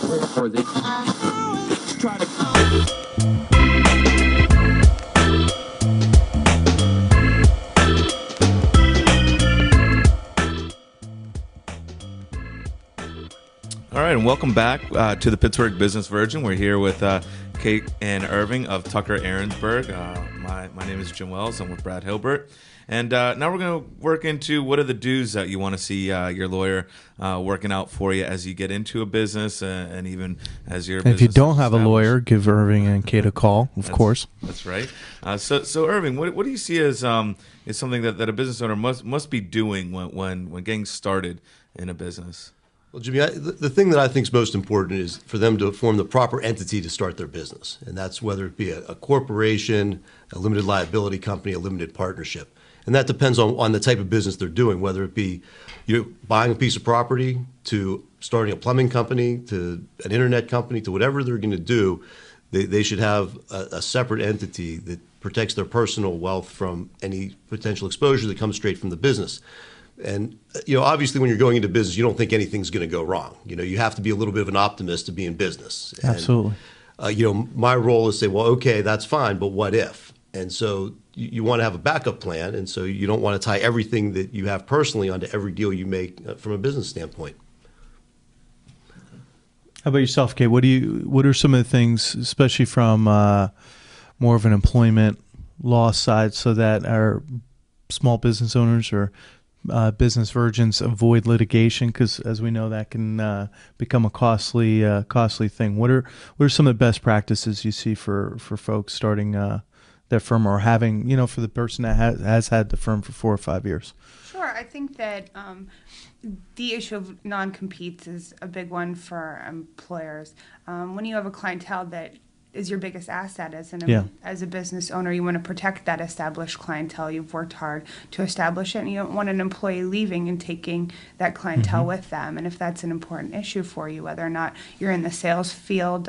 Or they try to. All right, and welcome back to the Pittsburgh Business Virgin. We're here with Kate and Irving of Tucker Arensberg. My name is Jim Wells. I'm with Brad Hilbert. And now we're going to work into what are the do's that you want to see your lawyer working out for you as you get into a business and even as your business. If you don't have a lawyer, give Irving and Kate a call, of course. That's right. So Irving, what do you see as something that a business owner must be doing when getting started in a business? Well, Jimmy, the thing that I think is most important is for them to form the proper entity to start their business. And that's whether it be a corporation, a limited liability company, a limited partnership. And that depends on the type of business they're doing, whether it be buying a piece of property to starting a plumbing company to an internet company to whatever they're going to do. They should have a separate entity that protects their personal wealth from any potential exposure that comes straight from the business. And, obviously when you're going into business, you don't think anything's going to go wrong. You have to be a little bit of an optimist to be in business. And, absolutely. My role is to say, well, okay, that's fine, but what if? And so you want to have a backup plan. And so you don't want to tie everything that you have personally onto every deal you make from a business standpoint. How about yourself, Kate? What are some of the things, especially from more of an employment law side, so that our small business owners or business virgins avoid litigation? Because as we know, that can become a costly thing. What are some of the best practices you see for folks starting their firm or having, for the person that has had the firm for 4 or 5 years? Sure. I think that the issue of non-competes is a big one for employers. When you have a clientele that is your biggest asset as a business owner, you want to protect that established clientele. You've worked hard to establish it, and you don't want an employee leaving and taking that clientele with them. And if that's an important issue for you, whether or not you're in the sales field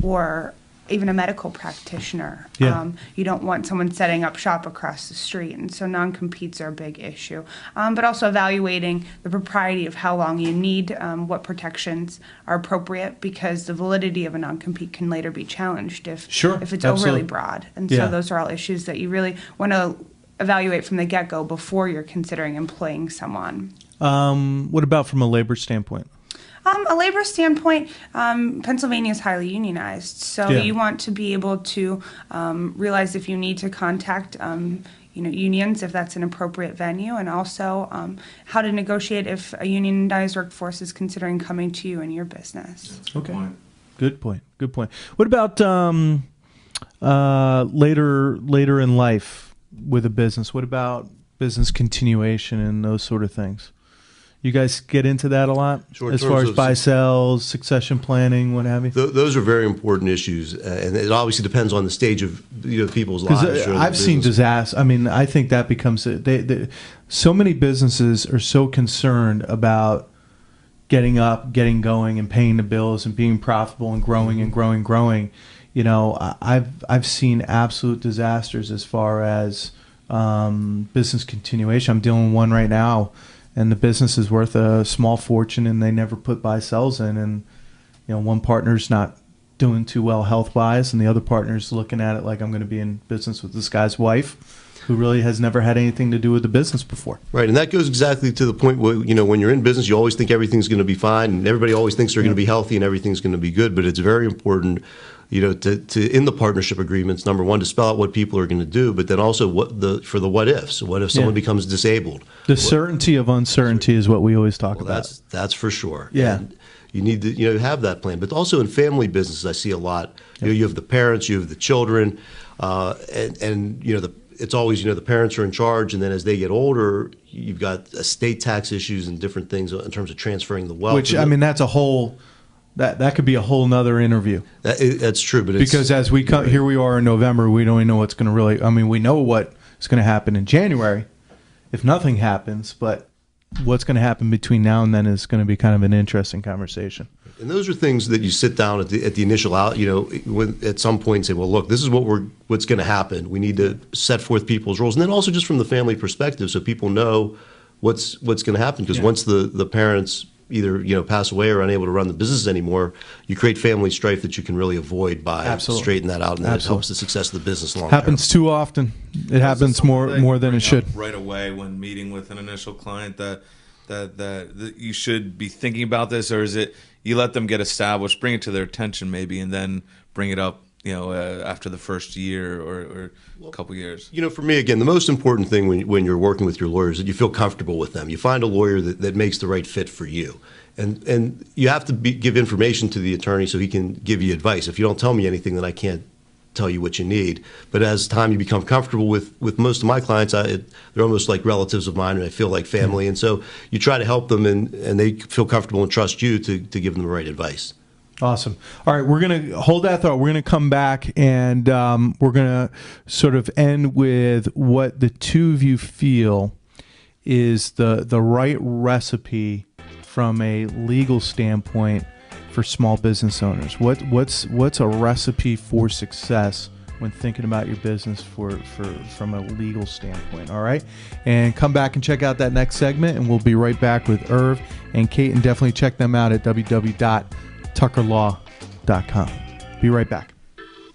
or even a medical practitioner, you don't want someone setting up shop across the street. And so non-competes are a big issue. But also evaluating the propriety of how long you need, what protections are appropriate, because the validity of a non-compete can later be challenged if it's overly broad. And so those are all issues that you really want to evaluate from the get-go before you're considering employing someone. What about from a labor standpoint? A labor standpoint, Pennsylvania is highly unionized, so you want to be able to realize if you need to contact unions, if that's an appropriate venue, and also how to negotiate if a unionized workforce is considering coming to you in your business. Okay, good point. What about later in life with a business? What about business continuation and those sort of things? You guys get into that a lot, as far as buy, sells, succession planning, what have you? Those are very important issues, and it obviously depends on the stage of people's lives. I've seen disaster. I mean, I think that becomes so many businesses are so concerned about getting up, getting going, and paying the bills, and being profitable, and growing and growing. I've seen absolute disasters as far as business continuation. I'm dealing with one right now. And the business is worth a small fortune, and they never put buy-sells in. And one partner's not doing too well health-wise, and the other partner's looking at it like, I'm going to be in business with this guy's wife, who really has never had anything to do with the business before. Right, and that goes exactly to the point where when you're in business, you always think everything's going to be fine, and everybody always thinks they're going to be healthy and everything's going to be good. But it's very important, to in the partnership agreements, number one, to spell out what people are going to do, but then also for the what ifs. What if someone becomes disabled? The certainty of uncertainty is what we always talk about. That's for sure. Yeah. And you need to have that plan. But also in family businesses, I see a lot. You have the parents, you have the children, and it's always the parents are in charge, and then as they get older, you've got estate tax issues and different things in terms of transferring the wealth. Which that's a whole. That could be a whole nother interview. That's true, but because as we come here, we are in November. We don't even know what's going to really. I mean, we know what is going to happen in January, if nothing happens. But what's going to happen between now and then is going to be kind of an interesting conversation. And those are things that you sit down at the initial at some point and say, well, look, this is what's going to happen. We need to set forth people's roles, and then also just from the family perspective, so people know what's going to happen. Because once the parents either pass away or unable to run the business anymore, you create family strife that you can really avoid by Absolutely. straightening that out, and that Absolutely. helps the success of the business long Happens term. too often. It happens more than it should. Right away when meeting with an initial client that you should be thinking about this, or is it you let them get established, bring it to their attention maybe, and then bring it up after the first year or a couple years? For me, again, the most important thing when you're working with your lawyer is that you feel comfortable with them. You find a lawyer that makes the right fit for you. And you have to give information to the attorney so he can give you advice. If you don't tell me anything, then I can't tell you what you need. But as time you become comfortable with most of my clients, they're almost like relatives of mine, and I feel like family. And so you try to help them, and they feel comfortable and trust you to give them the right advice. Awesome. All right, we're going to hold that thought. We're going to come back, and we're going to sort of end with what the two of you feel is the right recipe from a legal standpoint for small business owners. What's a recipe for success when thinking about your business from a legal standpoint? All right, and come back and check out that next segment, and we'll be right back with Irv and Kate, and definitely check them out at www.tuckerlaw.com. Be right back.